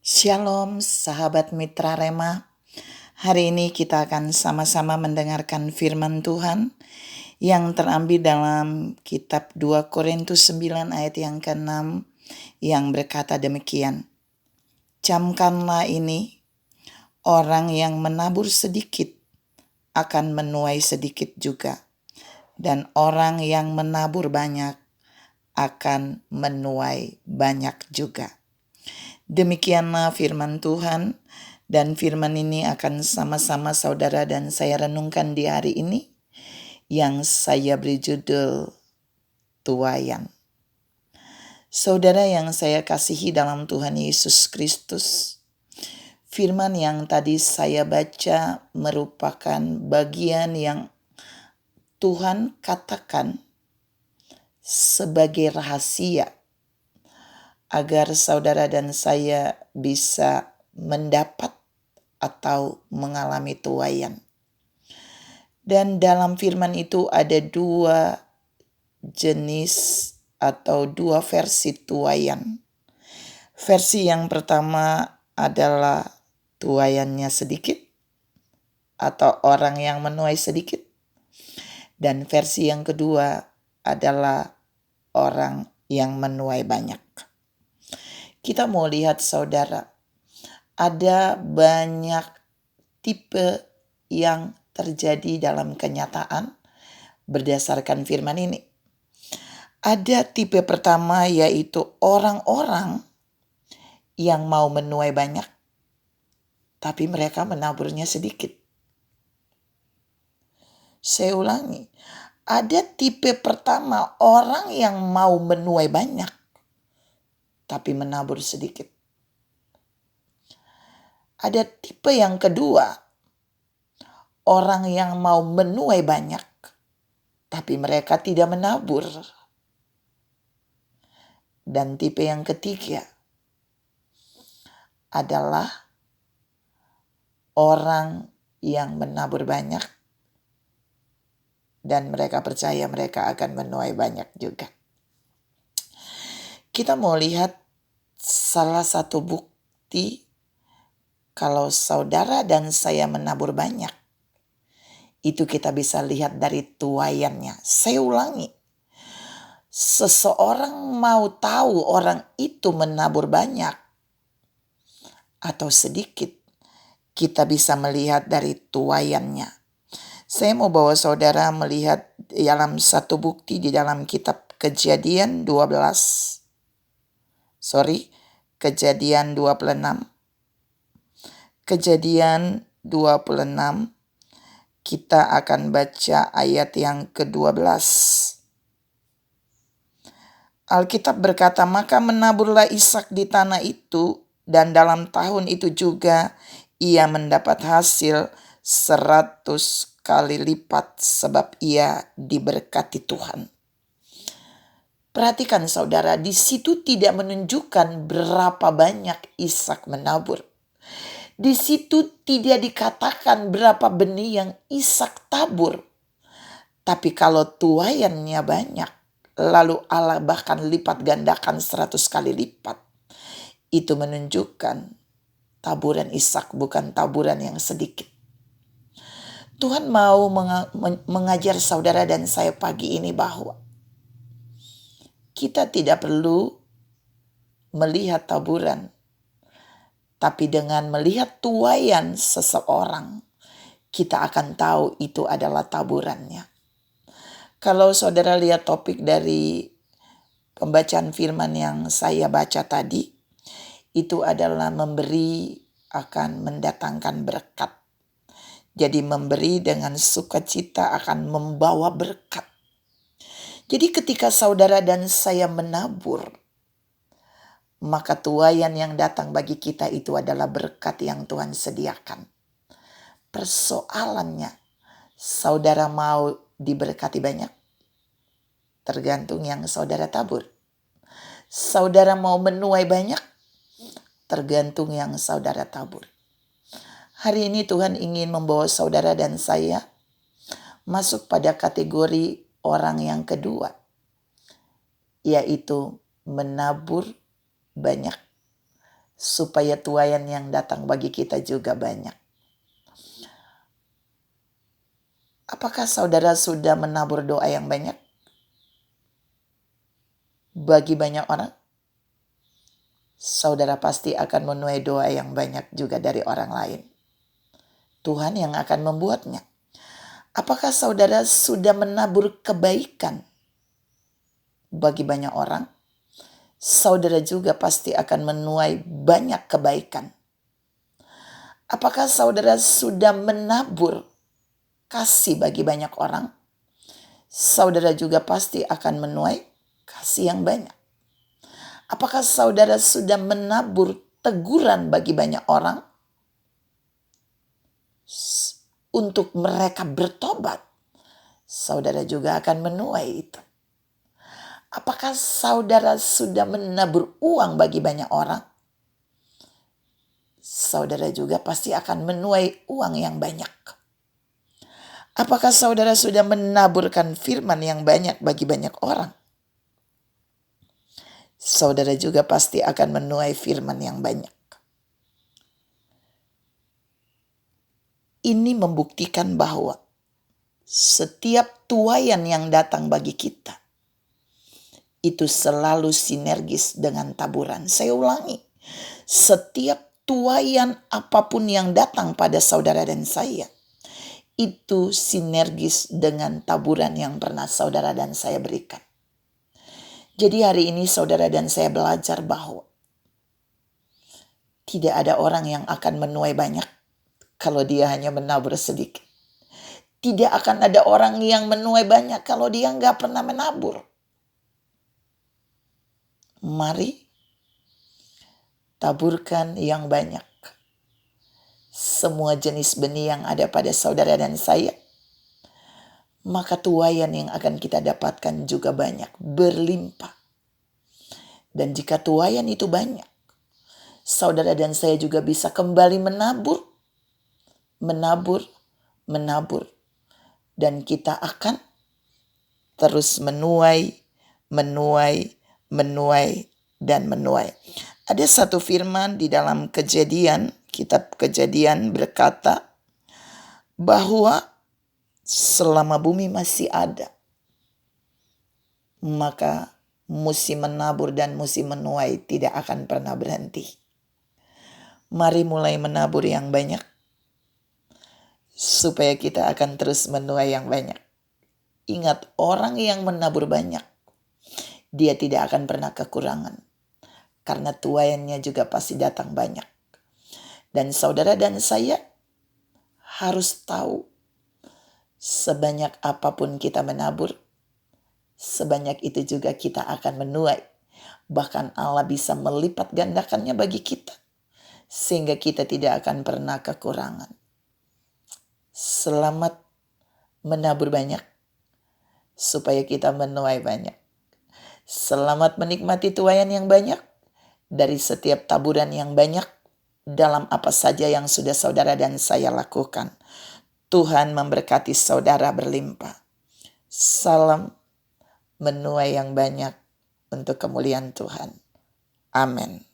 Shalom sahabat Mitra Rema. Hari ini kita akan sama-sama mendengarkan firman Tuhan yang terambil dalam kitab 2 Korintus 9 ayat yang ke-6 yang berkata demikian. Camkanlah ini, orang yang menabur sedikit akan menuai sedikit juga, dan orang yang menabur banyak akan menuai banyak juga. Demikianlah firman Tuhan, dan firman ini akan sama-sama saudara dan saya renungkan di hari ini, yang saya beri judul Tuaian. Saudara yang saya kasihi dalam Tuhan Yesus Kristus, firman yang tadi saya baca merupakan bagian yang Tuhan katakan sebagai rahasia agar saudara dan saya bisa mendapat atau mengalami tuaian. Dan dalam firman itu ada dua jenis atau dua versi tuaian. Versi yang pertama adalah tuaiannya sedikit atau orang yang menuai sedikit. Dan versi yang kedua adalah orang yang menuai banyak. Kita mau lihat saudara, ada banyak tipe yang terjadi dalam kenyataan berdasarkan firman ini. Ada tipe pertama, yaitu orang-orang yang mau menuai banyak, tapi mereka menaburnya sedikit. Saya ulangi, ada tipe pertama, orang yang mau menuai banyak, tapi menabur sedikit. Ada tipe yang kedua, orang yang mau menuai banyak, tapi mereka tidak menabur. Dan tipe yang ketiga adalah orang yang menabur banyak, dan mereka percaya mereka akan menuai banyak juga. Kita mau lihat salah satu bukti kalau saudara dan saya menabur banyak. Itu kita bisa lihat dari tuaiannya. Saya ulangi. Seseorang mau tahu orang itu menabur banyak atau sedikit, kita bisa melihat dari tuaiannya. Saya mau bawa saudara melihat dalam satu bukti di dalam kitab Kejadian 26. Kejadian 26, kita akan baca ayat yang ke-12. Alkitab berkata, maka menaburlah Ishak di tanah itu, dan dalam tahun itu juga ia mendapat hasil 100 kali lipat, sebab ia diberkati Tuhan. Perhatikan saudara, di situ tidak menunjukkan berapa banyak Ishak menabur. Di situ tidak dikatakan berapa benih yang Ishak tabur. Tapi kalau tuaiannya banyak, lalu Allah bahkan lipat gandakan 100 kali lipat, itu menunjukkan taburan Ishak bukan taburan yang sedikit. Tuhan mau mengajar saudara dan saya pagi ini bahwa kita tidak perlu melihat taburan, tapi dengan melihat tuaian seseorang, kita akan tahu itu adalah taburannya. Kalau saudara lihat topik dari pembacaan firman yang saya baca tadi, itu adalah memberi akan mendatangkan berkat. Jadi memberi dengan sukacita akan membawa berkat. Jadi ketika saudara dan saya menabur, maka tuaian yang datang bagi kita itu adalah berkat yang Tuhan sediakan. Persoalannya, saudara mau diberkati banyak? Tergantung yang saudara tabur. Saudara mau menuai banyak? Tergantung yang saudara tabur. Hari ini Tuhan ingin membawa saudara dan saya masuk pada kategori orang yang kedua, yaitu menabur banyak supaya tuaian yang datang bagi kita juga banyak. Apakah saudara sudah menabur doa yang banyak bagi banyak orang? Saudara pasti akan menuai doa yang banyak juga dari orang lain. Tuhan yang akan membuatnya. Apakah saudara sudah menabur kebaikan bagi banyak orang? Saudara juga pasti akan menuai banyak kebaikan. Apakah saudara sudah menabur kasih bagi banyak orang? Saudara juga pasti akan menuai kasih yang banyak. Apakah saudara sudah menabur teguran bagi banyak orang untuk mereka bertobat? Saudara juga akan menuai itu. Apakah saudara sudah menabur uang bagi banyak orang? Saudara juga pasti akan menuai uang yang banyak. Apakah saudara sudah menaburkan firman yang banyak bagi banyak orang? Saudara juga pasti akan menuai firman yang banyak. Ini membuktikan bahwa setiap tuaian yang datang bagi kita itu selalu sinergis dengan taburan. Saya ulangi, setiap tuaian apapun yang datang pada saudara dan saya itu sinergis dengan taburan yang pernah saudara dan saya berikan. Jadi hari ini saudara dan saya belajar bahwa tidak ada orang yang akan menuai banyak kalau dia hanya menabur sedikit. Tidak akan ada orang yang menuai banyak kalau dia nggak pernah menabur. Mari taburkan yang banyak. Semua jenis benih yang ada pada saudara dan saya, maka tuaian yang akan kita dapatkan juga banyak, berlimpah. Dan jika tuaian itu banyak, saudara dan saya juga bisa kembali menabur. Dan kita akan terus menuai. Ada satu firman di dalam kitab Kejadian berkata bahwa selama bumi masih ada, maka musim menabur dan musim menuai tidak akan pernah berhenti. Mari mulai menabur yang banyak, supaya kita akan terus menuai yang banyak. Ingat, orang yang menabur banyak, dia tidak akan pernah kekurangan. Karena tuaiannya juga pasti datang banyak. Dan saudara dan saya harus tahu, sebanyak apapun kita menabur, sebanyak itu juga kita akan menuai. Bahkan Allah bisa melipat gandakannya bagi kita, sehingga kita tidak akan pernah kekurangan. Selamat menabur banyak, supaya kita menuai banyak. Selamat menikmati tuaian yang banyak, dari setiap taburan yang banyak, dalam apa saja yang sudah saudara dan saya lakukan. Tuhan memberkati saudara berlimpah. Salam menuai yang banyak untuk kemuliaan Tuhan. Amin.